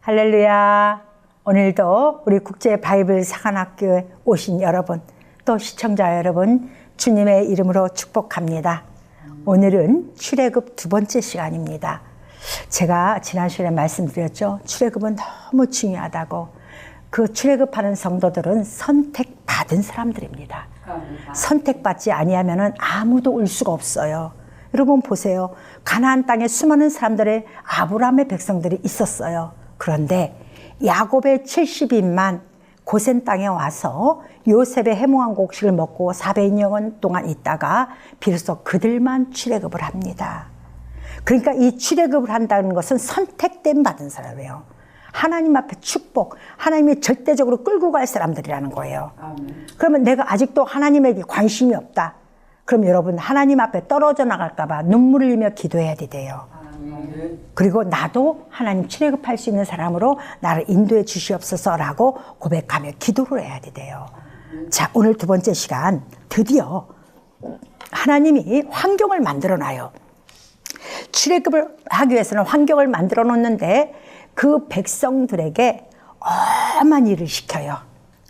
할렐루야. 오늘도 우리 국제 바이블 사관학교에 오신 여러분, 또 시청자 여러분, 주님의 이름으로 축복합니다. 오늘은 출애굽 두 번째 시간입니다. 제가 지난 시간에 말씀드렸죠. 출애굽은 너무 중요하다고. 그 출애굽하는 성도들은 선택받은 사람들입니다. 선택받지 아니하면 아무도 올 수가 없어요. 여러분 보세요. 가나안 땅에 수많은 사람들의 아브라함의 백성들이 있었어요. 그런데 야곱의 70인만 고센 땅에 와서 요셉의 해몽한 곡식을 먹고 400년 동안 있다가 비로소 그들만 출애굽을 합니다. 그러니까 이 출애굽을 한다는 것은 선택됨 받은 사람이에요. 하나님 앞에 축복, 하나님이 절대적으로 끌고 갈 사람들이라는 거예요. 그러면 내가 아직도 하나님에게 관심이 없다. 그럼 여러분 하나님 앞에 떨어져 나갈까 봐 눈물을 흘리며 기도해야 돼요. 그리고 나도 하나님 출애굽할 수 있는 사람으로 나를 인도해 주시옵소서라고 고백하며 기도를 해야 돼요. 자, 오늘 두 번째 시간 드디어 하나님이 환경을 만들어 놔요. 출애굽을 하기 위해서는 환경을 만들어 놓는데 그 백성들에게 엄한 일을 시켜요.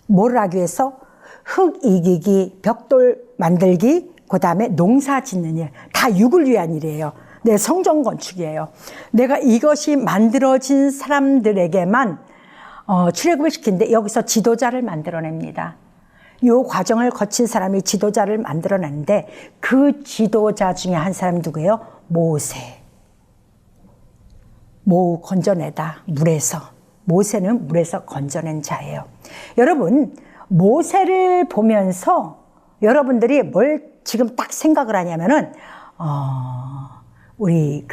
뭘 하기 위해서? 흙 이기기, 벽돌 만들기, 그 다음에 농사 짓는 일, 다 육을 위한 일이에요. 내 성전 건축이에요. 내가 이것이 만들어진 사람들에게만 출애굽을 시키는데 여기서 지도자를 만들어냅니다. 이 과정을 거친 사람이 지도자를 만들어냈는데 그 지도자 중에 한 사람이 누구예요? 모세. 건져내다, 물에서. 모세는 물에서 건져낸 자예요. 여러분, 모세를 보면서 여러분들이 뭘 지금 딱 생각을 하냐면은 우리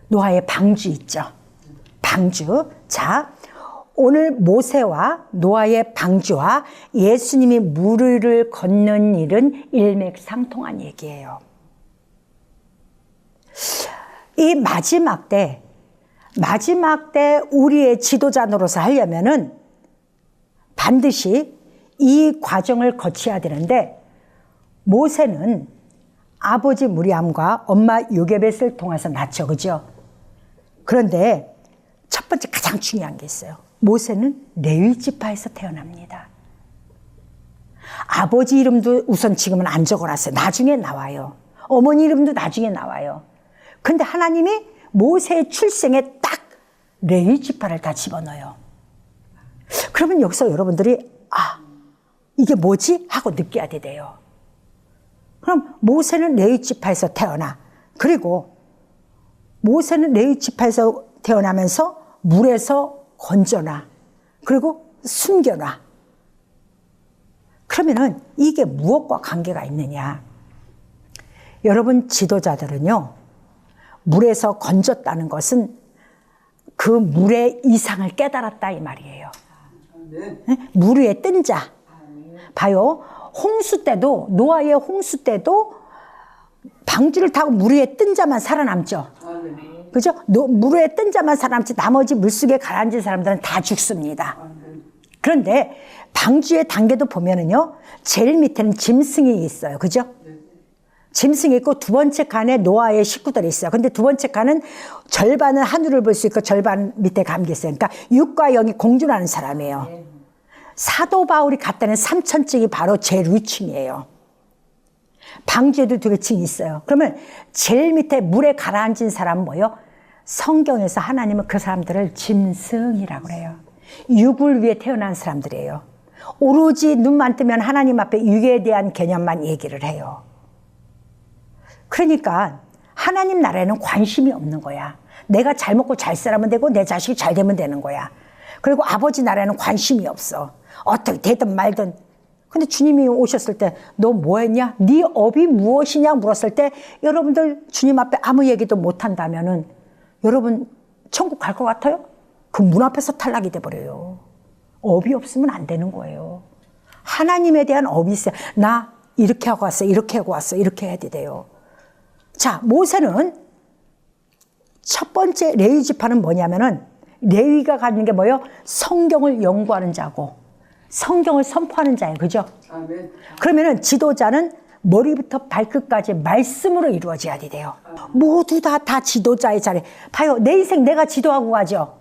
노아의 방주 있죠. 방주. 자, 오늘 모세와 노아의 방주와 예수님이 물을 걷는 일은 일맥상통한 얘기예요. 이 마지막 때 우리의 지도자 노릇을 하려면은 반드시 이 과정을 거쳐야 되는데 모세는 아버지 무리암과 엄마 요게벳을 통해서 낳죠. 그죠? 그런데 첫 번째 가장 중요한 게 있어요. 모세는 레위 지파에서 태어납니다. 아버지 이름도 우선 지금은 안 적어놨어요. 나중에 나와요. 어머니 이름도 나중에 나와요. 근데 하나님이 모세의 출생에 딱 레위 지파를 다 집어넣어요. 그러면 여기서 여러분들이 이게 뭐지? 하고 느껴야 돼요. 그럼 모세는 레위 지파에서 태어나. 그리고 모세는 레위 지파에서 태어나면서 물에서 건져놔. 그리고 숨겨놔. 그러면은 이게 무엇과 관계가 있느냐? 여러분 지도자들은요, 물에서 건졌다는 것은 그 물의 이상을 깨달았다 이 말이에요. 네? 물 위에 뜬 자. 봐요. 홍수 때도, 노아의 홍수 때도 방주를 타고 물 위에 뜬 자만 살아남죠. 그죠? 물 위에 뜬 자만 살아남지 나머지 물속에 가라앉은 사람들은 다 죽습니다. 그런데 방주의 단계도 보면은요, 제일 밑에는 짐승이 있어요. 그죠? 짐승이 있고 두 번째 칸에 노아의 식구들이 있어요. 근데 두 번째 칸은 절반은 하늘을 볼 수 있고 절반 밑에 감겨 있어요. 그러니까 육과 영이 공존하는 사람이에요. 사도 바울이 갔다는 3천층이 바로 제일 위층이에요. 방주에도 두 개 층이 있어요. 그러면 제일 밑에 물에 가라앉은 사람은 뭐예요? 성경에서 하나님은 그 사람들을 짐승이라고 해요. 육을 위해 태어난 사람들이에요. 오로지 눈만 뜨면 하나님 앞에 육에 대한 개념만 얘기를 해요. 그러니까 하나님 나라에는 관심이 없는 거야. 내가 잘 먹고 잘 살면 되고 내 자식이 잘 되면 되는 거야. 그리고 아버지 나라에는 관심이 없어. 어떻게 되든 말든. 근데 주님이 오셨을 때 너 뭐 했냐? 네 업이 무엇이냐 물었을 때 여러분들 주님 앞에 아무 얘기도 못 한다면은 여러분 천국 갈 것 같아요? 그 문 앞에서 탈락이 돼버려요. 업이 없으면 안 되는 거예요. 하나님에 대한 업이 있어요. 나 이렇게 하고 왔어, 이렇게 하고 왔어, 이렇게 해야 돼요. 자, 모세는 첫 번째 레위 지파는 뭐냐면은 레위가 갖는 게 뭐예요? 성경을 연구하는 자고 성경을 선포하는 자예요. 그죠? 아멘. 그러면은 지도자는 머리부터 발끝까지 말씀으로 이루어져야 돼요. 모두 다 지도자의 자리. 봐요. 내 인생 내가 지도하고 가죠.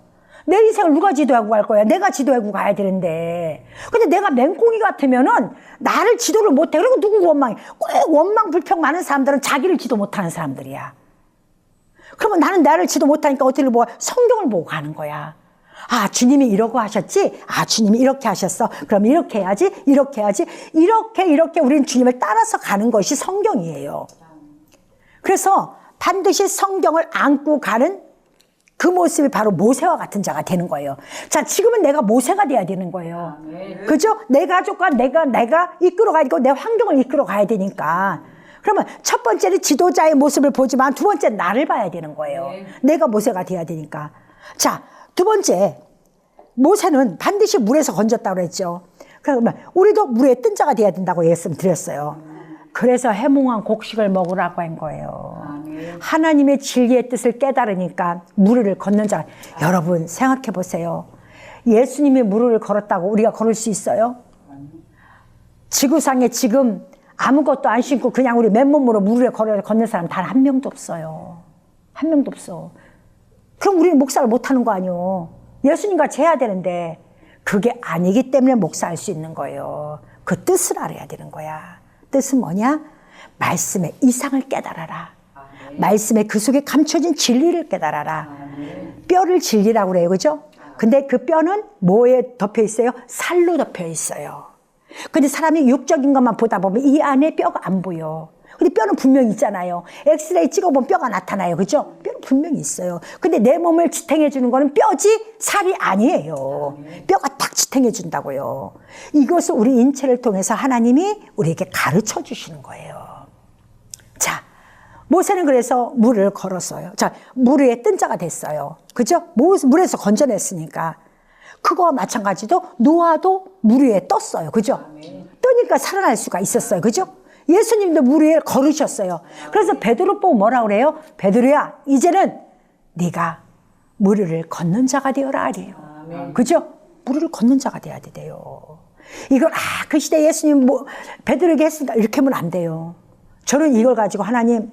내 인생을 누가 지도하고 갈 거야? 내가 지도하고 가야 되는데. 근데 내가 맹꽁이 같으면은 나를 지도를 못해. 그리고 누구 원망해? 꼭 원망 불평 많은 사람들은 자기를 지도 못하는 사람들이야. 그러면 나는 나를 지도 못하니까 어떻게 보고 성경을 보고 가는 거야. 아, 주님이 이러고 하셨지? 아, 주님이 이렇게 하셨어. 그럼 이렇게 해야지, 이렇게 해야지. 이렇게 우리는 주님을 따라서 가는 것이 성경이에요. 그래서 반드시 성경을 안고 가는 그 모습이 바로 모세와 같은 자가 되는 거예요. 자, 지금은 내가 모세가 돼야 되는 거예요. 그죠? 내 가족과 내가 이끌어가고 내 환경을 이끌어 가야 되니까. 그러면 첫 번째는 지도자의 모습을 보지만 두 번째는 나를 봐야 되는 거예요. 내가 모세가 돼야 되니까. 자, 두 번째, 모세는 반드시 물에서 건졌다고 그랬죠. 그러면 우리도 물에 뜬 자가 돼야 된다고 말씀드렸어요. 그래서 해몽한 곡식을 먹으라고 한 거예요. 하나님의 진리의 뜻을 깨달으니까 무리를 걷는 자. 여러분 생각해 보세요. 예수님이 무리를 걸었다고 우리가 걸을 수 있어요? 지구상에 지금 아무것도 안 신고 그냥 우리 맨몸으로 무리를 걷는 사람 단 한 명도 없어요. 한 명도 없어. 그럼 우리는 목사를 못하는 거 아니요. 예수님 같이 해야 되는데 그게 아니기 때문에 목사할 수 있는 거예요. 그 뜻을 알아야 되는 거야. 뜻은 뭐냐? 말씀의 이상을 깨달아라. 말씀의 그 속에 감춰진 진리를 깨달아라. 뼈를 진리라고 그래요. 그죠? 근데 그 뼈는 뭐에 덮여 있어요? 살로 덮여 있어요. 근데 사람이 육적인 것만 보다 보면 이 안에 뼈가 안 보여. 근데 뼈는 분명히 있잖아요. 엑스레이 찍어보면 뼈가 나타나요. 그죠? 뼈는 분명히 있어요. 근데 내 몸을 지탱해 주는 거는 뼈지 살이 아니에요. 뼈가 딱 지탱해 준다고요. 이것을 우리 인체를 통해서 하나님이 우리에게 가르쳐 주시는 거예요. 자, 모세는 그래서 물을 걸었어요. 자, 물 위에 뜬 자가 됐어요. 그죠? 물에서 건져냈으니까. 그거와 마찬가지로 노아도 물 위에 떴어요. 그죠? 뜨니까 살아날 수가 있었어요. 그죠? 예수님도 물 위에 걸으셨어요. 그래서 베드로 보고 뭐라 그래요? 베드로야, 이제는 네가 물 위를 걷는 자가 되어라 그래요. 그죠? 물 위를 걷는 자가 돼야 돼요. 이걸 그 시대 예수님 베드로에게 했으니까 이렇게 하면 안 돼요. 저는 이걸 가지고 하나님,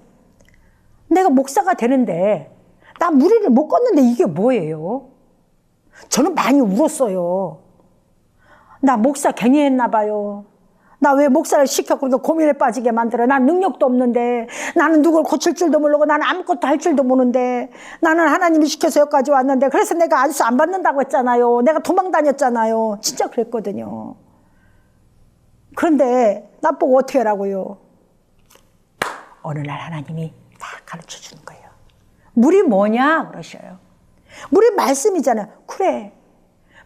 내가 목사가 되는데 나 물 위를 못 걷는데 이게 뭐예요? 저는 많이 울었어요. 나 목사 괜히 했나 봐요. 나 왜 목사를 시켜 그렇게 고민에 빠지게 만들어. 난 능력도 없는데, 나는 누굴 고칠 줄도 모르고, 나는 아무것도 할 줄도 모르는데, 나는 하나님이 시켜서 여기까지 왔는데, 그래서 내가 안수 안 받는다고 했잖아요. 내가 도망 다녔잖아요. 진짜 그랬거든요. 그런데 나보고 어떻게 하라고요? 어느 날 하나님이 다 가르쳐 주는 거예요. 물이 뭐냐 그러셔요. 물이 말씀이잖아요. 그래,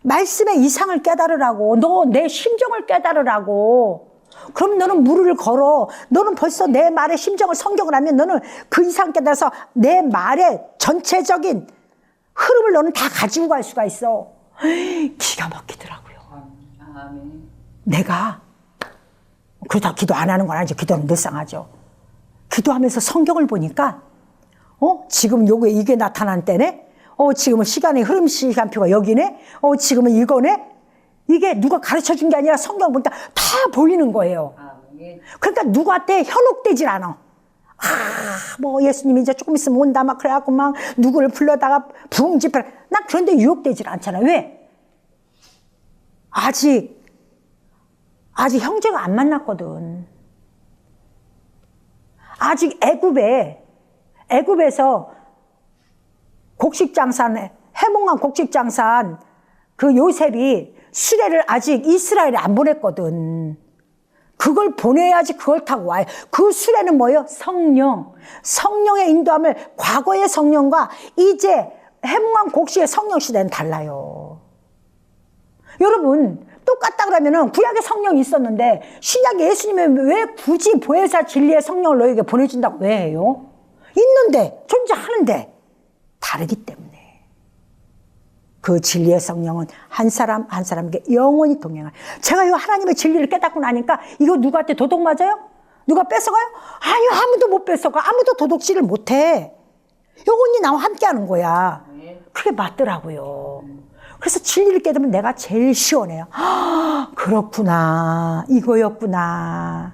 말씀의 이상을 깨달으라고. 너 내 심정을 깨달으라고. 그럼 너는 물을 걸어. 너는 벌써 내 말의 심정을 성경을 하면 너는 그 이상 깨달아서 내 말의 전체적인 흐름을 너는 다 가지고 갈 수가 있어. 기가 막히더라고요. 내가 그러다 기도 안 하는 건 아니죠. 기도는 늘상 하죠. 기도하면서 성경을 보니까 지금 요게 이게 나타난 때네. 지금은 시간의 흐름 시간표가 여기네. 지금은 이거네. 이게 누가 가르쳐 준 게 아니라 성경 보니까 다 보이는 거예요. 그러니까 누구한테 현혹되질 않아. 뭐 예수님이 이제 조금 있으면 온다 막 그래갖고 막 누구를 불러다가 부흥집회. 난 그런데 유혹되질 않잖아. 왜? 아직 형제가 안 만났거든. 아직 애굽에서 곡식장산, 해몽한 곡식장산 그 요셉이 수레를 아직 이스라엘에 안 보냈거든. 그걸 보내야지 그걸 타고 와요. 그 수레는 뭐예요? 성령. 성령의 인도함을, 과거의 성령과 이제 해몽한 곡식의 성령 시대는 달라요. 여러분, 똑같다 그러면은 구약의 성령이 있었는데 신약의 예수님이 왜 굳이 보혜사 진리의 성령을 너에게 보내준다고 왜 해요? 있는데, 존재하는데 다르기 때문에. 그 진리의 성령은 한 사람 한 사람에게 영원히 동행할. 제가 이 하나님의 진리를 깨닫고 나니까 이거 누구한테 도둑 맞아요? 누가 뺏어가요? 아니요, 아무도 못 뺏어가. 아무도 도둑질을 못해. 영원히 나와 함께하는 거야. 그게 맞더라고요. 그래서 진리를 깨닫으면 내가 제일 시원해요. 그렇구나, 이거였구나.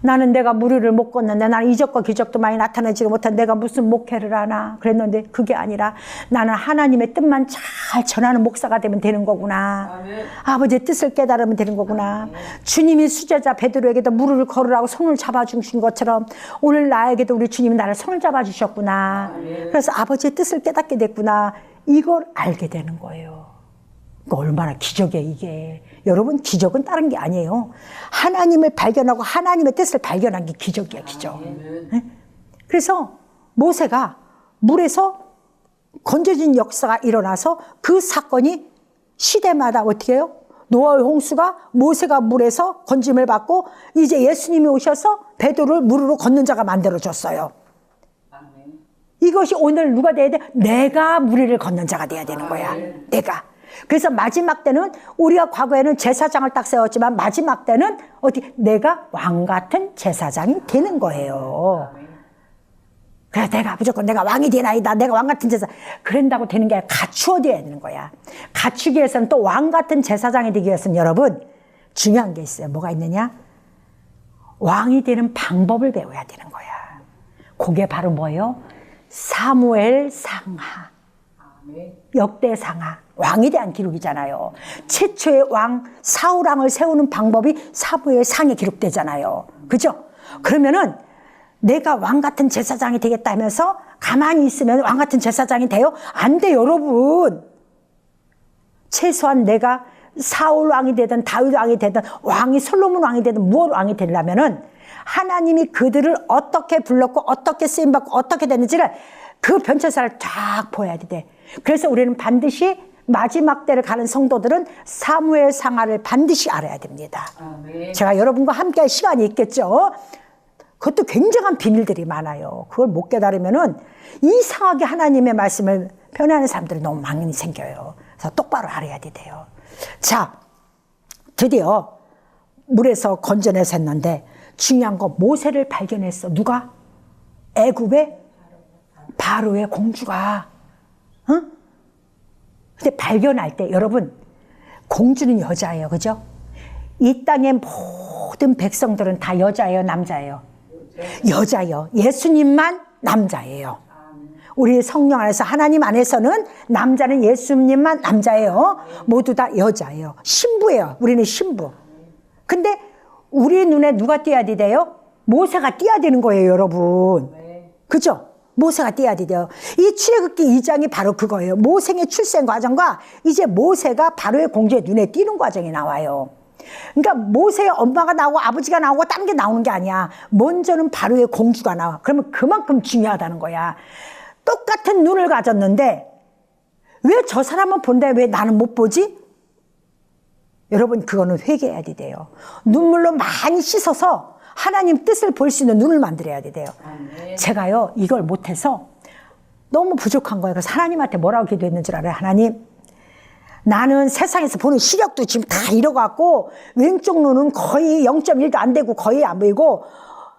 나는 내가 무리를 못 걷는데 나는 이적과 기적도 많이 나타나지 못한 내가 무슨 목회를 하나 그랬는데 그게 아니라 나는 하나님의 뜻만 잘 전하는 목사가 되면 되는 거구나. 아멘. 아버지의 뜻을 깨달으면 되는 거구나. 아멘. 주님이 수제자 베드로에게도 무리를 걸으라고 손을 잡아주신 것처럼 오늘 나에게도 우리 주님이 나를 손을 잡아주셨구나. 아멘. 그래서 아버지의 뜻을 깨닫게 됐구나. 이걸 알게 되는 거예요. 얼마나 기적이에요 이게. 여러분 기적은 다른 게 아니에요. 하나님을 발견하고 하나님의 뜻을 발견한 게 기적이야 기적. 네? 그래서 모세가 물에서 건져진 역사가 일어나서 그 사건이 시대마다 어떻게 해요? 노아의 홍수가 모세가 물에서 건짐을 받고 이제 예수님이 오셔서 베드로를 물으로 걷는 자가 만들어졌어요. 이것이 오늘 누가 돼야 돼? 내가 무리를 걷는 자가 돼야 되는 거야. 내가. 그래서 마지막 때는 우리가 과거에는 제사장을 딱 세웠지만 마지막 때는 어디 내가 왕 같은 제사장이 되는 거예요. 그래서 내가 무조건 내가 왕이 되나이다. 내가 왕 같은 제사. 그런다고 되는 게 아니라 갖추어져야 되는 거야. 갖추기 위해서는 또 왕 같은 제사장이 되기 위해서는 여러분 중요한 게 있어요. 뭐가 있느냐? 왕이 되는 방법을 배워야 되는 거야. 그게 바로 뭐예요? 사무엘 상하. 역대 상하. 왕에 대한 기록이잖아요. 최초의 왕 사울 왕을 세우는 방법이 사무엘 상에 기록되잖아요. 그죠? 그러면은 내가 왕 같은 제사장이 되겠다 하면서 가만히 있으면 왕 같은 제사장이 돼요? 안 돼 여러분. 최소한 내가 사울 왕이 되든 다윗 왕이 되든 왕이 솔로몬 왕이 되든 무엇 왕이 되려면은 하나님이 그들을 어떻게 불렀고 어떻게 쓰임받고 어떻게 됐는지를 그 변천사를 쫙 보여야 돼. 그래서 우리는 반드시 마지막 때를 가는 성도들은 사무엘 상하를 반드시 알아야 됩니다. 아멘. 제가 여러분과 함께 할 시간이 있겠죠. 그것도 굉장한 비밀들이 많아요. 그걸 못 깨달으면은 이상하게 하나님의 말씀을 변하는 사람들이 너무 많이 생겨요. 그래서 똑바로 알아야 돼요. 자, 드디어 물에서 건져내서 했는데 중요한 거 모세를 발견했어. 누가? 애굽의 바로의 공주가. 응? 근데 발견할 때 여러분 공주는 여자예요. 그죠? 이 땅의 모든 백성들은 다 여자예요? 남자예요? 여자예요. 예수님만 남자예요. 우리 성령 안에서 하나님 안에서는 남자는 예수님만 남자예요. 모두 다 여자예요. 신부예요. 우리는 신부. 근데 우리 눈에 누가 띄어야 돼요? 모세가 띄어야 되는 거예요. 여러분. 그죠? 모세가 띄어야 돼요. 이 출애굽기 2장이 바로 그거예요. 모세의 출생 과정과 이제 모세가 바로의 공주의 눈에 띄는 과정이 나와요. 그러니까 모세의 엄마가 나오고 아버지가 나오고 딴 게 나오는 게 아니야. 먼저는 바로의 공주가 나와. 그러면 그만큼 중요하다는 거야. 똑같은 눈을 가졌는데 왜 저 사람은 본다 왜 나는 못 보지? 여러분 그거는 회개해야 돼요. 눈물로 많이 씻어서 하나님 뜻을 볼 수 있는 눈을 만들어야 돼요. 제가요 이걸 못해서 너무 부족한 거예요. 그래서 하나님한테 뭐라고 기도했는 줄 알아요? 하나님, 나는 세상에서 보는 시력도 지금 다 잃어갖고 왼쪽 눈은 거의 0.1도 안 되고 거의 안 보이고,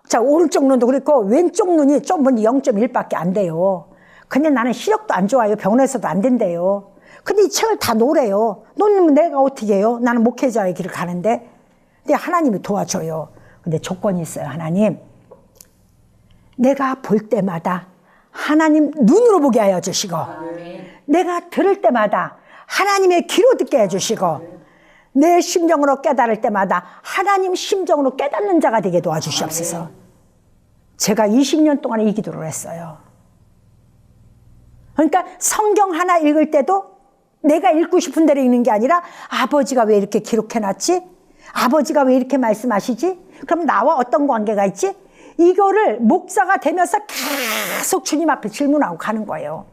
자 오른쪽 눈도 그렇고 왼쪽 눈이 좀 0.1밖에 안 돼요. 근데 나는 시력도 안 좋아요. 병원에서도 안 된대요. 근데 이 책을 다 놓으래요. 놓으면 내가 어떻게 해요? 나는 목회자의 길을 가는데. 근데 하나님이 도와줘요. 근데 조건이 있어요. 하나님, 내가 볼 때마다 하나님 눈으로 보게 하여 주시고, 내가 들을 때마다 하나님의 귀로 듣게 해주시고, 내 심정으로 깨달을 때마다 하나님 심정으로 깨닫는 자가 되게 도와주시옵소서. 제가 20년 동안 이 기도를 했어요. 그러니까 성경 하나 읽을 때도 내가 읽고 싶은 대로 읽는 게 아니라 아버지가 왜 이렇게 기록해놨지? 아버지가 왜 이렇게 말씀하시지? 그럼 나와 어떤 관계가 있지? 이거를 목사가 되면서 계속 주님 앞에 질문하고 가는 거예요.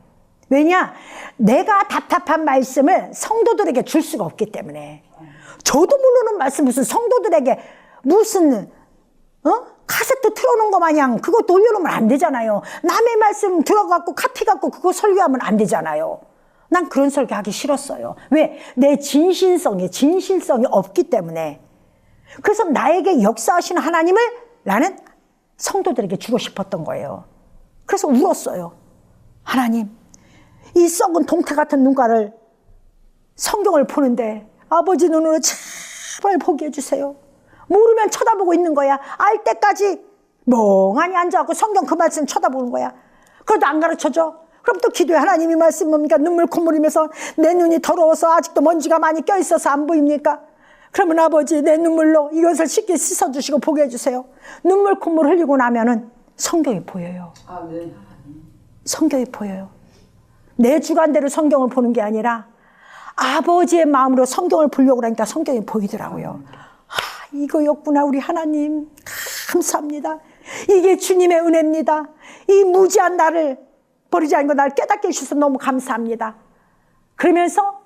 왜냐? 내가 답답한 말씀을 성도들에게 줄 수가 없기 때문에. 저도 모르는 말씀 무슨 성도들에게 무슨 카세트 틀어놓은 거 마냥 그거 돌려놓으면 안 되잖아요. 남의 말씀 들어갖고 카피 갖고 그거 설교하면 안 되잖아요. 난 그런 설교하기 싫었어요. 왜? 내 진실성이 없기 때문에. 그래서 나에게 역사하시는 하나님을 나는 성도들에게 주고 싶었던 거예요. 그래서 울었어요. 하나님, 이 썩은 동태 같은 눈가를 성경을 보는데 아버지 눈으로 제발 보게 해주세요. 모르면 쳐다보고 있는 거야. 알 때까지 멍하니 앉아갖고 성경 그 말씀 쳐다보는 거야. 그래도 안 가르쳐줘. 그럼 또 기도해. 하나님이 말씀 뭡니까? 눈물 콧물 흘리면서 내 눈이 더러워서 아직도 먼지가 많이 껴있어서 안 보입니까? 그러면 아버지 내 눈물로 이것을 쉽게 씻어주시고 보게 해주세요. 눈물 콧물 흘리고 나면은 성경이 보여요. 아멘. 성경이 보여요. 내 주관대로 성경을 보는 게 아니라 아버지의 마음으로 성경을 보려고 하니까 성경이 보이더라고요. 이거였구나. 우리 하나님 감사합니다. 이게 주님의 은혜입니다. 이 무지한 나를 버리지 않고 나를 깨닫게 해주셔서 너무 감사합니다. 그러면서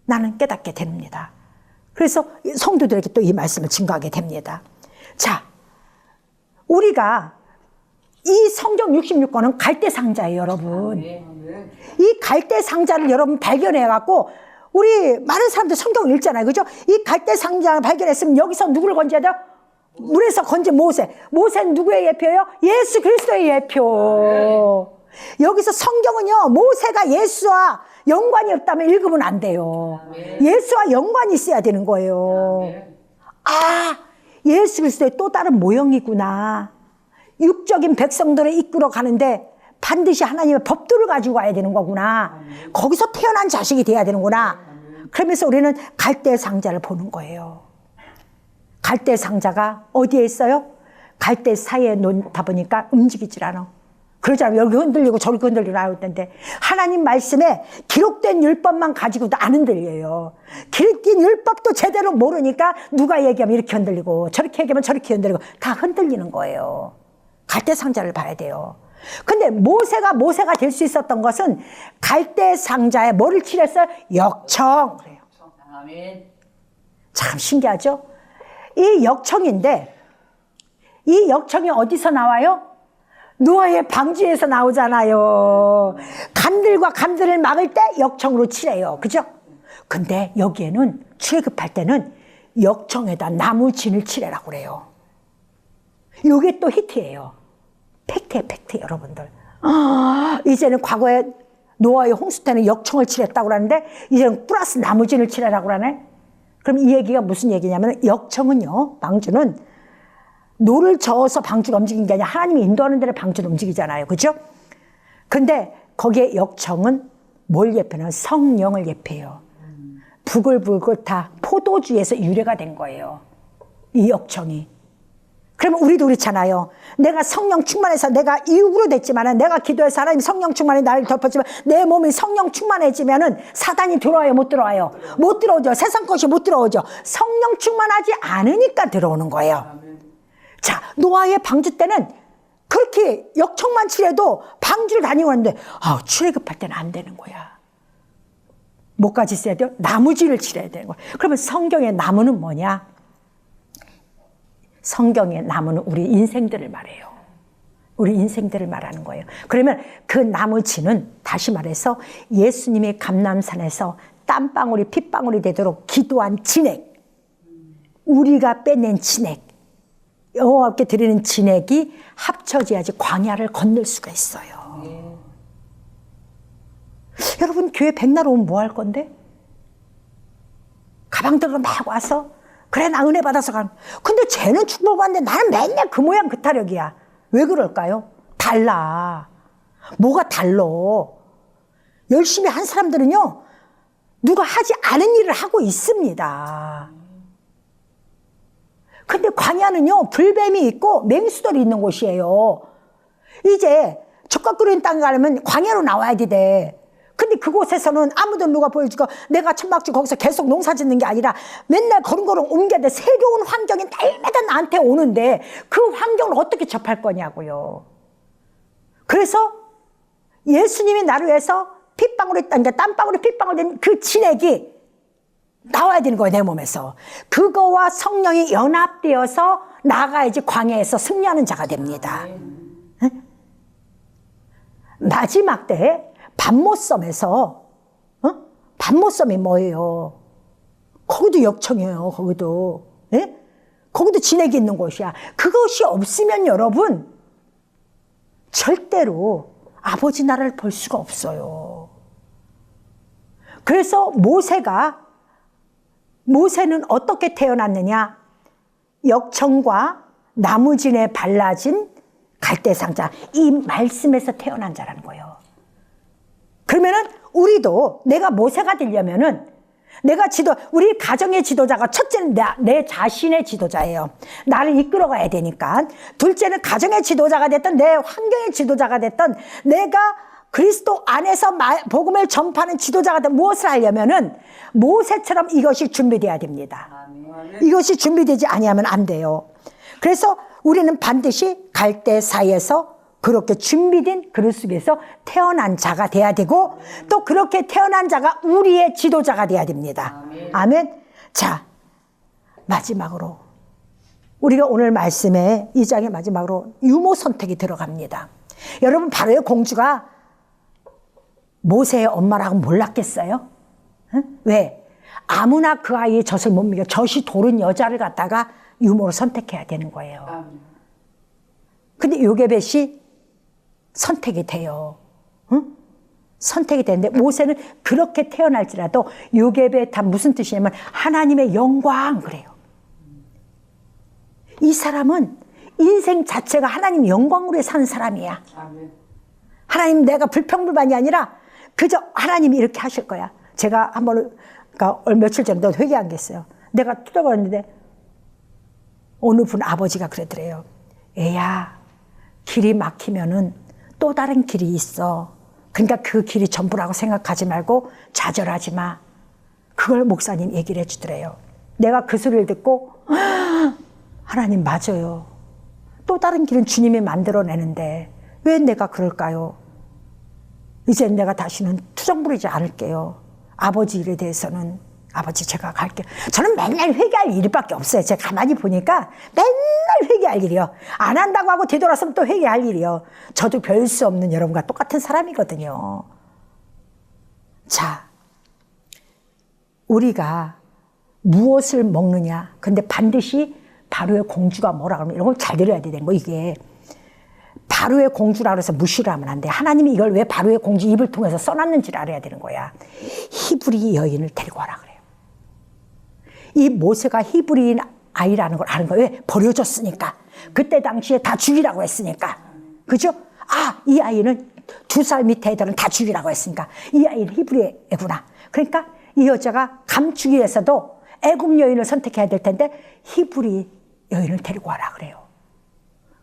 나는 깨닫게 됩니다. 그래서 성도들에게 또 이 말씀을 증거하게 됩니다. 자, 우리가 이 성경 66권은 갈대 상자예요, 여러분. 이 갈대 상자를 여러분 발견해갖고 우리 많은 사람들 성경 읽잖아요, 그죠? 이 갈대 상자를 발견했으면 여기서 누구를 건져야 돼요? 물에서 건진 모세. 모세는 누구의 예표예요? 예수 그리스도의 예표. 여기서 성경은요, 모세가 예수와 연관이 없다면 읽으면 안 돼요. 예수와 연관이 있어야 되는 거예요. 아, 예수 그리스도의 또 다른 모형이구나. 육적인 백성들을 이끌어 가는데 반드시 하나님의 법도를 가지고 와야 되는 거구나. 거기서 태어난 자식이 돼야 되는구나. 그러면서 우리는 갈대 상자를 보는 거예요. 갈대 상자가 어디에 있어요? 갈대 사이에 놓다 보니까 움직이질 않아. 그러잖아요. 여기 흔들리고 저기 흔들리고 나올 텐데 하나님 말씀에 기록된 율법만 가지고도 안 흔들려요. 기록된 율법도 제대로 모르니까 누가 얘기하면 이렇게 흔들리고 저렇게 얘기하면 저렇게 흔들리고 다 흔들리는 거예요. 갈대 상자를 봐야 돼요. 근데 모세가 될 수 있었던 것은 갈대 상자에 뭐를 칠했어요? 역청. 그래요. 참 신기하죠? 이 역청인데 이 역청이 어디서 나와요? 노아의 방주에서 나오잖아요. 간들과 간들을 막을 때 역청으로 칠해요. 그죠? 근데 여기에는 출애굽할 때는 역청에다 나무 진을 칠해라고 그래요. 이게 또 히트예요. 팩트예요, 팩트 여러분들. 이제는 과거에 노아의 홍수 때는 역청을 칠했다고 그러는데 이제는 플러스 나무진을 칠하라고 그러네. 그럼 이 얘기가 무슨 얘기냐면 역청은요, 방주는 노를 저어서 방주가 움직인 게 아니라 하나님이 인도하는 대로 방주를 움직이잖아요. 그죠? 근데 거기에 역청은 뭘 예표해요? 성령을 예표해요. 부글부글 다 포도주에서 유래가 된 거예요. 이 역청이. 그러면 우리도 그렇잖아요. 내가 성령 충만해서 내가 이육으로 됐지만 내가 기도해서 하나님 성령 충만이 나를 덮었지만 내 몸이 성령 충만해지면 사단이 들어와요? 못 들어와요? 못 들어오죠. 세상 것이 못 들어오죠. 성령 충만하지 않으니까 들어오는 거예요. 자, 노아의 방주 때는 그렇게 역청만 칠해도 방주를 다니고 왔는데 출애굽할 때는 안 되는 거야. 뭐까지 써야 돼요? 나무질을 칠해야 되는 거야. 그러면 성경의 나무는 뭐냐? 성경의 나무는 우리 인생들을 말해요. 우리 인생들을 말하는 거예요. 그러면 그 나무지는 다시 말해서 예수님의 감람산에서 땀방울이 핏방울이 되도록 기도한 진액, 우리가 빼낸 진액, 여호와께 드리는 진액이 합쳐져야지 광야를 건널 수가 있어요. 여러분 교회 백날 오면 뭐 할 건데? 가방 들고 막 와서 그래 나 은혜 받아서 가는. 근데 쟤는 축복받는데 나는 맨날 그 모양 그 타력이야. 왜 그럴까요? 달라. 뭐가 달라? 열심히 한 사람들은요, 누가 하지 않은 일을 하고 있습니다. 근데 광야는요, 불뱀이 있고 맹수들이 있는 곳이에요. 이제 젖과 끓이는 땅에 가려면 광야로 나와야 돼. 근데 그곳에서는 아무도 누가 보여주고 내가 천막주 거기서 계속 농사 짓는 게 아니라 맨날 걸음걸음 옮겨야 돼. 새로운 환경이 날마다 나한테 오는데 그 환경을 어떻게 접할 거냐고요. 그래서 예수님이 나를 위해서 핏방울이, 그러니까 땀방울이 핏방울 된 그 진액이 나와야 되는 거예요, 내 몸에서. 그거와 성령이 연합되어서 나아가야지 광야에서 승리하는 자가 됩니다. 응? 마지막 때에 반모섬에서, 반모섬이 뭐예요? 거기도 역청이에요, 거기도. 예? 거기도 진액이 있는 곳이야. 그것이 없으면 여러분, 절대로 아버지 나라를 볼 수가 없어요. 그래서 모세는 어떻게 태어났느냐? 역청과 나무진에 발라진 갈대상자, 이 말씀에서 태어난 자라는 거예요. 그러면은 우리도 내가 모세가 되려면은 우리 가정의 지도자가 첫째는 내 자신의 지도자예요. 나를 이끌어가야 되니까. 둘째는 가정의 지도자가 됐든 내 환경의 지도자가 됐든 내가 그리스도 안에서 복음을 전파하는 지도자가 되든 무엇을 하려면은 모세처럼 이것이 준비돼야 됩니다. 이것이 준비되지 아니하면 안 돼요. 그래서 우리는 반드시 갈대 사이에서 그렇게 준비된 그릇 속에서 태어난 자가 돼야 되고 또 그렇게 태어난 자가 우리의 지도자가 돼야 됩니다. 아멘. 자, 마지막으로 우리가 오늘 말씀에 2장의 마지막으로 유모 선택이 들어갑니다. 여러분, 바로의 공주가 모세의 엄마라고 몰랐겠어요? 응? 왜? 아무나 그 아이의 젖을 못 먹여. 젖이 도른 여자를 갖다가 유모로 선택해야 되는 거예요. 근데 요게벳이 선택이 돼요. 응? 선택이 되는데 모세는 그렇게 태어날지라도 요게벳 다 무슨 뜻이냐면 하나님의 영광 그래요. 이 사람은 인생 자체가 하나님 영광으로 사는 사람이야. 하나님 내가 불평불만이 아니라 그저 하나님이 이렇게 하실 거야. 제가 한번 그러니까 며칠 전에 회개한 게 있어요. 내가 뜯어버렸는데 어느 분 아버지가 그러더래요. 애야, 길이 막히면은 또 다른 길이 있어. 그러니까 그 길이 전부라고 생각하지 말고 좌절하지 마. 그걸 목사님 얘기를 해주더래요. 내가 그 소리를 듣고 하나님 맞아요. 또 다른 길은 주님이 만들어내는데 왜 내가 그럴까요? 이제 내가 다시는 투정 부리지 않을게요. 아버지 일에 대해서는 아버지 제가 갈게요. 저는 맨날 회개할 일밖에 없어요. 제가 가만히 보니까 맨날 회개할 일이요. 안 한다고 하고 되돌아서면 또 회개할 일이요. 저도 별 수 없는 여러분과 똑같은 사람이거든요. 자, 우리가 무엇을 먹느냐. 근데 반드시 바로의 공주가 뭐라 그러면 이런 걸 잘 들어야 되는 거. 이게 바로의 공주라고 해서 무시를 하면 안 돼. 하나님이 이걸 왜 바로의 공주 입을 통해서 써놨는지를 알아야 되는 거야. 히브리 여인을 데리고 와라 그래요. 이 모세가 히브리인 아이라는 걸 아는 거예요. 왜? 버려졌으니까. 그때 당시에 다 죽이라고 했으니까. 그죠? 아, 이 아이는 2살 밑에 애들은 다 죽이라고 했으니까. 이 아이는 히브리 애구나. 그러니까 이 여자가 감추기 위해서도 애굽 여인을 선택해야 될 텐데 히브리 여인을 데리고 와라 그래요.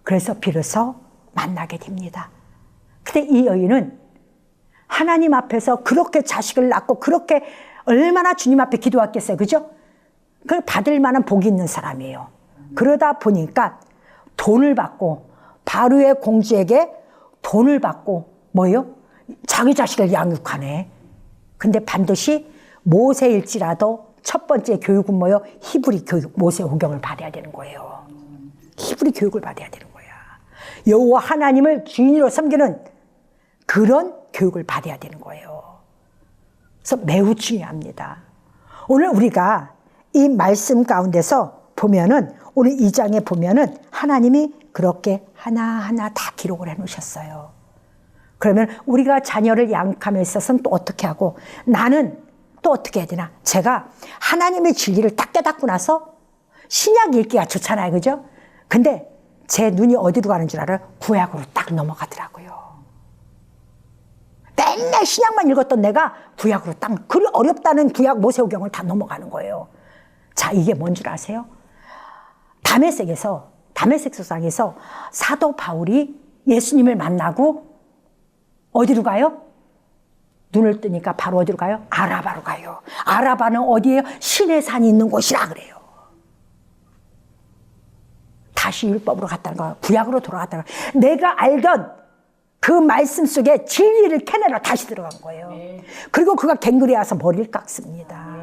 그래서 비로소 만나게 됩니다. 근데 이 여인은 하나님 앞에서 그렇게 자식을 낳고 그렇게 얼마나 주님 앞에 기도했겠어요. 그죠? 그걸 받을 만한 복이 있는 사람이에요. 그러다 보니까 돈을 받고 바로의 공주에게 돈을 받고 뭐예요? 자기 자식을 양육하네. 근데 반드시 모세일지라도 첫 번째 교육은 뭐예요? 히브리 교육, 모세 호경을 받아야 되는 거예요. 히브리 교육을 받아야 되는 거야. 여호와 하나님을 주인으로 섬기는 그런 교육을 받아야 되는 거예요. 그래서 매우 중요합니다. 오늘 우리가 이 말씀 가운데서 보면은 오늘 2장에 보면은 하나님이 그렇게 하나하나 다 기록을 해 놓으셨어요. 그러면 우리가 자녀를 양육함에 있어서는 또 어떻게 하고 나는 또 어떻게 해야 되나? 제가 하나님의 진리를 딱 깨닫고 나서 신약 읽기가 좋잖아요. 그죠? 근데 제 눈이 어디로 가는 줄 알아요? 구약으로 딱 넘어가더라고요. 맨날 신약만 읽었던 내가 구약으로 딱, 그 어렵다는 구약 모세오경을 다 넘어가는 거예요. 자, 이게 뭔 줄 아세요? 다메섹 소상에서 사도 바울이 예수님을 만나고 어디로 가요? 눈을 뜨니까 바로 어디로 가요? 아라바로 가요. 아라바는 어디예요? 신의 산이 있는 곳이라 그래요. 다시 율법으로 갔다는 거야. 구약으로 돌아갔다는 거야. 내가 알던 그 말씀 속에 진리를 캐내러 다시 들어간 거예요. 그리고 그가 갱그리 와서 머리를 깎습니다.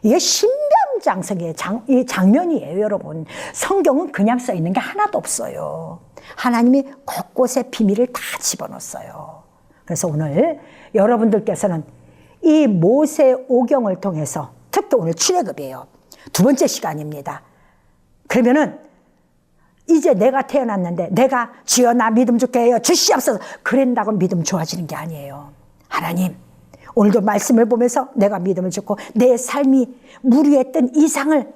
이게 신비함장성의 이 장면이에요, 여러분. 성경은 그냥 써 있는 게 하나도 없어요. 하나님이 곳곳에 비밀을 다 집어넣었어요. 그래서 오늘 여러분들께서는 이 모세 오경을 통해서 특히 오늘 출애굽이에요. 2번째 시간입니다. 그러면은 이제 내가 태어났는데 내가 주여 나 믿음 좋게 해요 주시옵소서 그런다고 믿음 좋아지는 게 아니에요. 하나님 오늘도 말씀을 보면서 내가 믿음을 주고 내 삶이 무리했던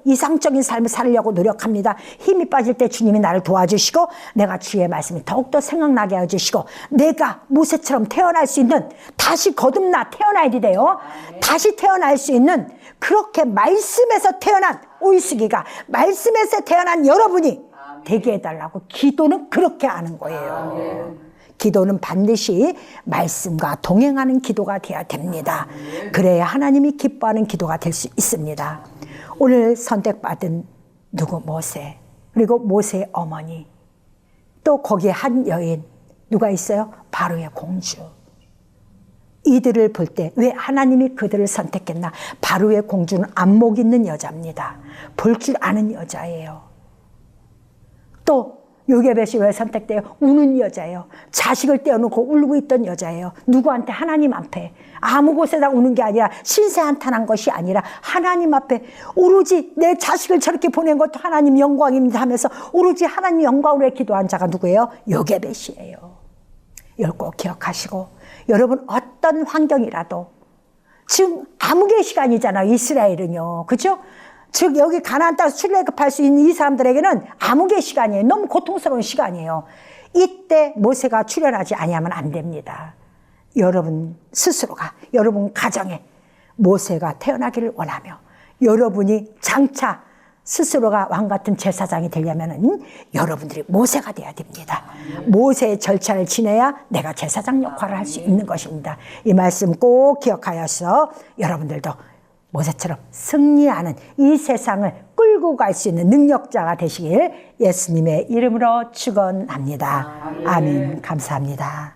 이상적인 삶을 살려고 노력합니다. 힘이 빠질 때 주님이 나를 도와주시고 내가 주의 말씀이 더욱더 생각나게 해주시고 내가 모세처럼 태어날 수 있는, 다시 거듭나 태어나야 돼요. 다시 태어날 수 있는, 그렇게 말씀에서 태어난 오이스기가, 말씀에서 태어난 여러분이 되게 해달라고 기도는 그렇게 하는 거예요. 기도는 반드시 말씀과 동행하는 기도가 돼야 됩니다. 그래야 하나님이 기뻐하는 기도가 될 수 있습니다. 오늘 선택받은 누구? 모세, 그리고 모세의 어머니, 또 거기에 한 여인 누가 있어요? 바로의 공주. 이들을 볼 때 왜 하나님이 그들을 선택했나? 바로의 공주는 안목 있는 여자입니다. 볼 줄 아는 여자예요. 또 요게벳이 왜 선택돼요? 우는 여자예요. 자식을 떼어놓고 울고 있던 여자예요. 누구한테? 하나님 앞에. 아무 곳에다 우는 게 아니라, 신세 한탄한 것이 아니라 하나님 앞에 오로지 내 자식을 저렇게 보낸 것도 하나님 영광입니다 하면서 오로지 하나님 영광으로 기도한 자가 누구예요? 요게벳이에요. 이걸 꼭 기억하시고, 여러분 어떤 환경이라도, 지금 암흑의 시간이잖아요, 이스라엘은요. 그렇죠? 즉 여기 가나안 땅에서 출애굽할 수 있는 이 사람들에게는 암흑의 시간이에요. 너무 고통스러운 시간이에요. 이때 모세가 출현하지 아니하면 안 됩니다. 여러분 스스로가, 여러분 가정에 모세가 태어나기를 원하며, 여러분이 장차 스스로가 왕같은 제사장이 되려면 여러분들이 모세가 돼야 됩니다. 모세의 절차를 지내야 내가 제사장 역할을 할 수 있는 것입니다. 이 말씀 꼭 기억하여서 여러분들도 모세처럼 승리하는, 이 세상을 끌고 갈 수 있는 능력자가 되시길 예수님의 이름으로 축원합니다. 아멘. 감사합니다.